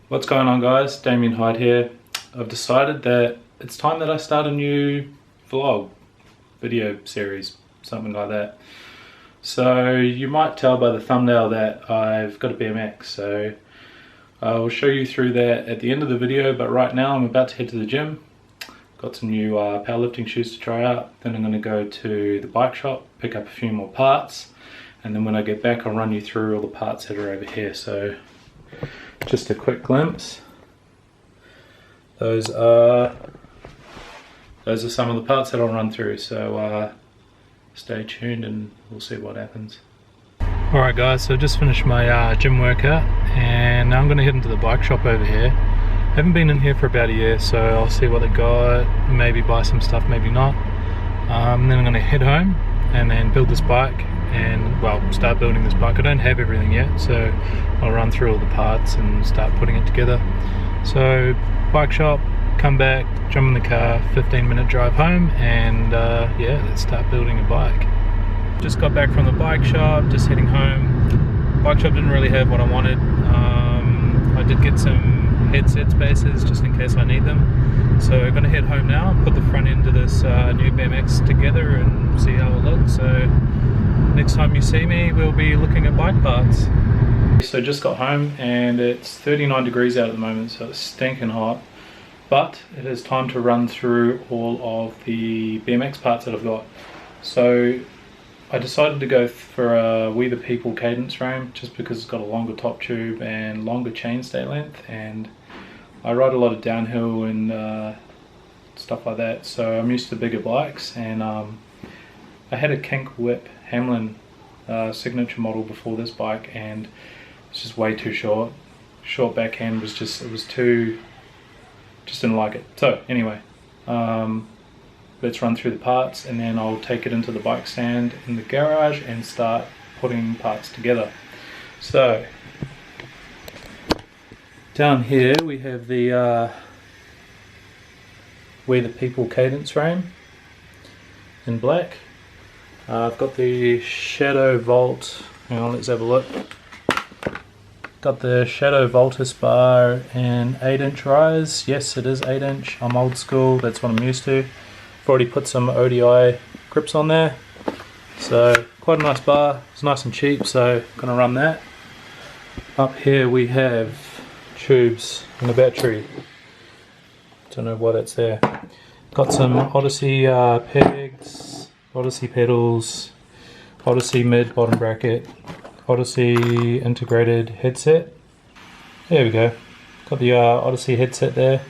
What's going on, guys? Damien Hyde here. I've decided that it's time that I start a new vlog, video series, something like that. So you might tell by the thumbnail that I've got a BMX, so I'll show you through that at the end of the video, but right now I'm about to head to the gym. Got some new powerlifting shoes to try out. Then I'm going to go to the bike shop, pick up a few more parts, and then when I get back I'll run you through all the parts that are over here. So just a quick glimpse. Those are some of the parts that I'll run through, so stay tuned and we'll see what happens. Alright guys, so I just finished my gym workout and now I'm going to head into the bike shop over here. Haven't been in here for about a year, so I'll see what they got, maybe buy some stuff, maybe not. Then I'm going to head home and then build this bike and, well, start building this bike. I don't have everything yet, so I'll run through all the parts and start putting it together. So bike shop, come back, jump in the car, 15-minute drive home, and yeah, let's start building a bike. Just got back from the bike shop, just heading home. Bike shop didn't really have what I wanted. I did get some headset spaces just in case I need them. So I'm gonna head home now, put the front end of this new BMX together and see how it looks. So next time you see me, we'll be looking at bike parts. So just got home and it's 39 degrees out at the moment, so it's stinking hot. But it is time to run through all of the BMX parts that I've got. So I decided to go for a WETHEPEOPLE cadence frame just because it's got a longer top tube and longer chainstay length, and I ride a lot of downhill and stuff like that, so I'm used to bigger bikes. And I had a kink whip Hamlin signature model before this bike, and it's just way too short. Short backhand was just, it was too, just didn't like it. So anyway, let's run through the parts and then I'll take it into the bike stand in the garage and start putting parts together. So down here we have the WETHEPEOPLE cadence frame in black. I've got the Shadow Volt, hang on, let's have a look. Got the Shadow Voltus bar in 8-inch rise. Yes, it is 8-inch. I'm old school, that's what I'm used to. I've already put some ODI grips on there. So quite a nice bar, it's nice and cheap, so I'm gonna run that. Up here we have tubes and a battery. Don't know why that's there. Got some Odyssey pegs, Odyssey pedals, Odyssey mid bottom bracket, Odyssey integrated headset. There we go. Got the Odyssey headset there.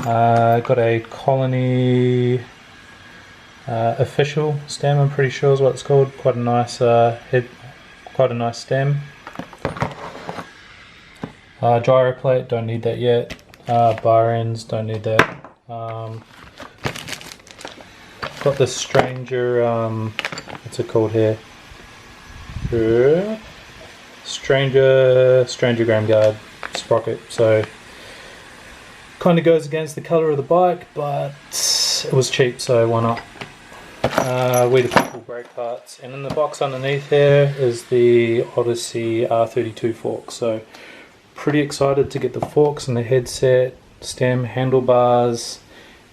Got a Colony official stem, I'm pretty sure is what it's called. Quite a nice quite a nice stem. Gyro plate, don't need that yet. Bar ends, don't need that. Got the Stranger, what's it called here? Stranger Graham Guard sprocket. So kind of goes against the color of the bike, but it was cheap, so why not? WETHEPEOPLE brake parts, and in the box underneath here is the Odyssey R32 fork. So pretty excited to get the forks and the headset, stem, handlebars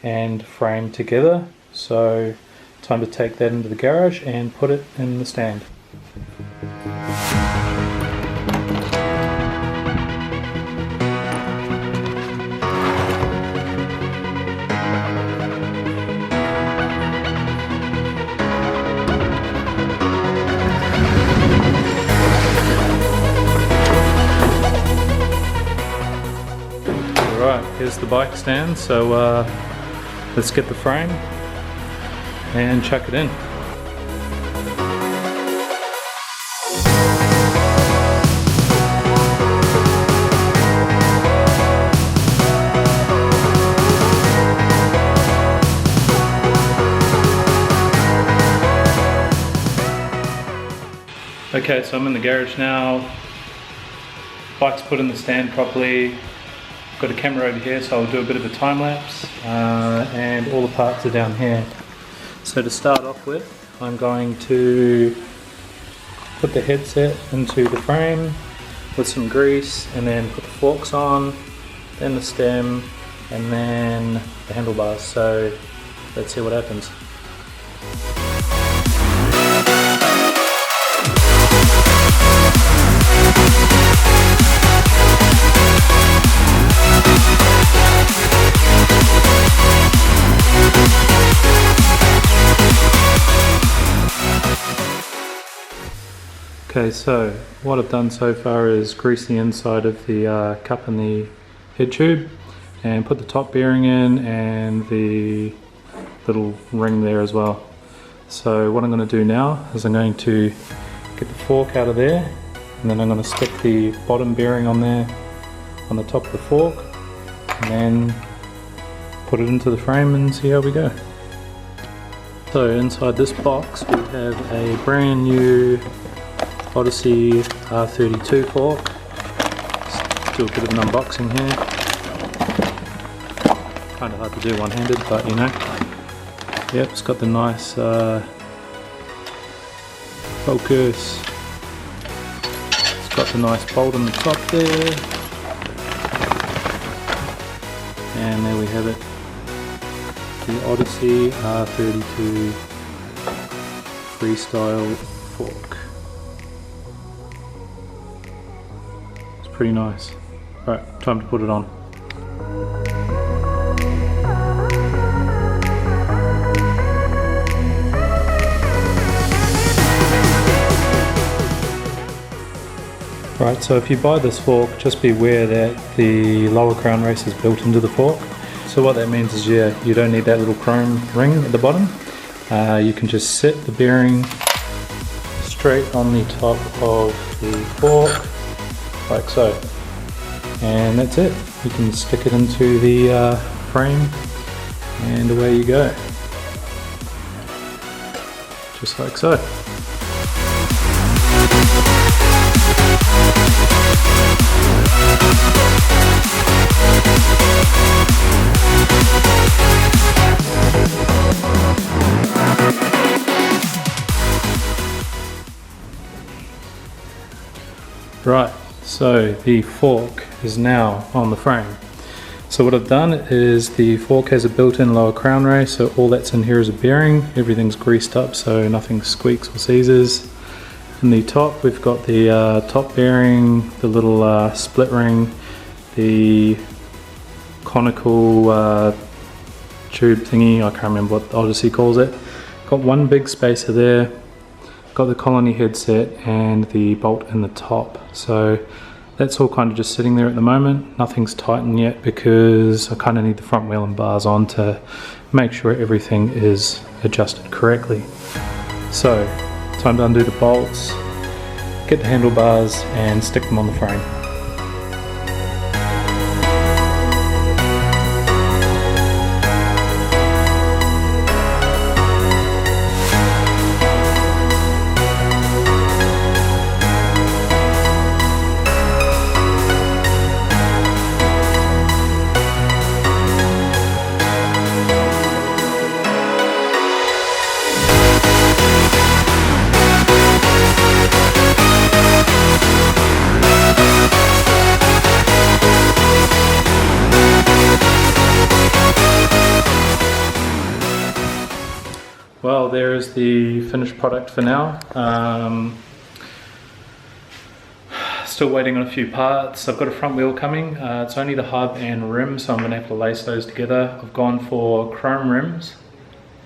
and frame together. So time to take that into the garage and put it in the stand. Alright, here's the bike stand, so let's get the frame and chuck it in. Okay, so I'm in the garage now. Bike's put in the stand properly. Got a camera over here, so I'll do a bit of a time lapse, and all the parts are down here. So to start off with, I'm going to put the headset into the frame, with some grease, and then put the forks on, then the stem, and then the handlebars. So let's see what happens. Okay, so what I've done so far is grease the inside of the cup and the head tube, and put the top bearing in and the little ring there as well. So what I'm going to do now is I'm going to get the fork out of there, and then I'm going to stick the bottom bearing on there on the top of the fork, and then put it into the frame and see how we go. So inside this box we have a brand new Odyssey R32 fork. Let's do a bit of an unboxing here. Kind of hard to do one-handed, but you know. Yep, it's got the nice focus. It's got the nice bolt on the top there. And there we have it. The Odyssey R32 freestyle fork. Pretty nice. Alright, time to put it on. Right, so if you buy this fork, just be aware that the lower crown race is built into the fork. So what that means is, yeah, you don't need that little chrome ring at the bottom. You can just set the bearing straight on the top of the fork, like so, and that's it. You can stick it into the frame and away you go, just like so. Right, so the fork is now on the frame. So what I've done is the fork has a built-in lower crown race, so all that's in here is a bearing. Everything's greased up so nothing squeaks or seizes. In the top we've got the top bearing, the little split ring, the conical tube thingy, I can't remember what Odyssey calls it. Got one big spacer there. Got the colony headset and the bolt in the top. So that's all kind of just sitting there at the moment. Nothing's tightened yet because I kind of need the front wheel and bars on to make sure everything is adjusted correctly. So time to undo the bolts, get the handlebars and stick them on the frame. Well, there is the finished product for now. Still waiting on a few parts. I've got a front wheel coming. It's only the hub and rim, so I'm going to have to lace those together. I've gone for chrome rims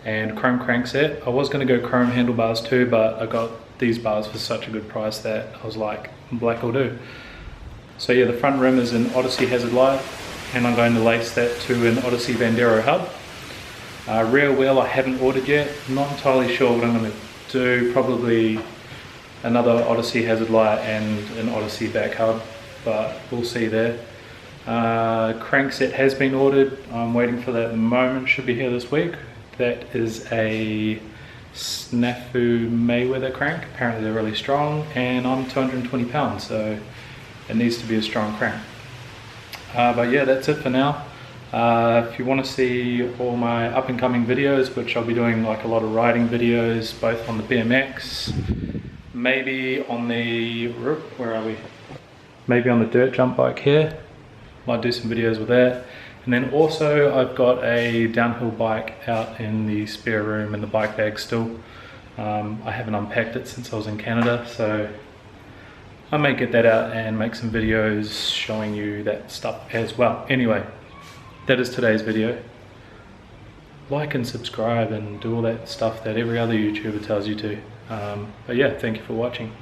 and chrome crankset. I was going to go chrome handlebars too, but I got these bars for such a good price that I was like, black will do. So yeah, the front rim is an Odyssey Hazard Light, and I'm going to lace that to an Odyssey Bandero hub. Rear wheel I haven't ordered yet. I'm not entirely sure what I'm going to do. Probably another Odyssey Hazard Light and an Odyssey back hub, but we'll see there. Crankset has been ordered. I'm waiting for that at the moment. Should be here this week. That is a Snafu Mayweather crank. Apparently they're really strong, and I'm 220 pounds, so it needs to be a strong crank. But yeah, that's it for now. If you want to see all my up and coming videos, which I'll be doing like a lot of riding videos, both on the BMX, maybe on the, where are we? maybe on the dirt jump bike here. Might do some videos with that. And then also I've got a downhill bike out in the spare room in the bike bag still. I haven't unpacked it since I was in Canada, so I may get that out and make some videos showing you that stuff as well. Anyway, that is today's video. Like and subscribe and do all that stuff that every other YouTuber tells you to. But yeah, thank you for watching.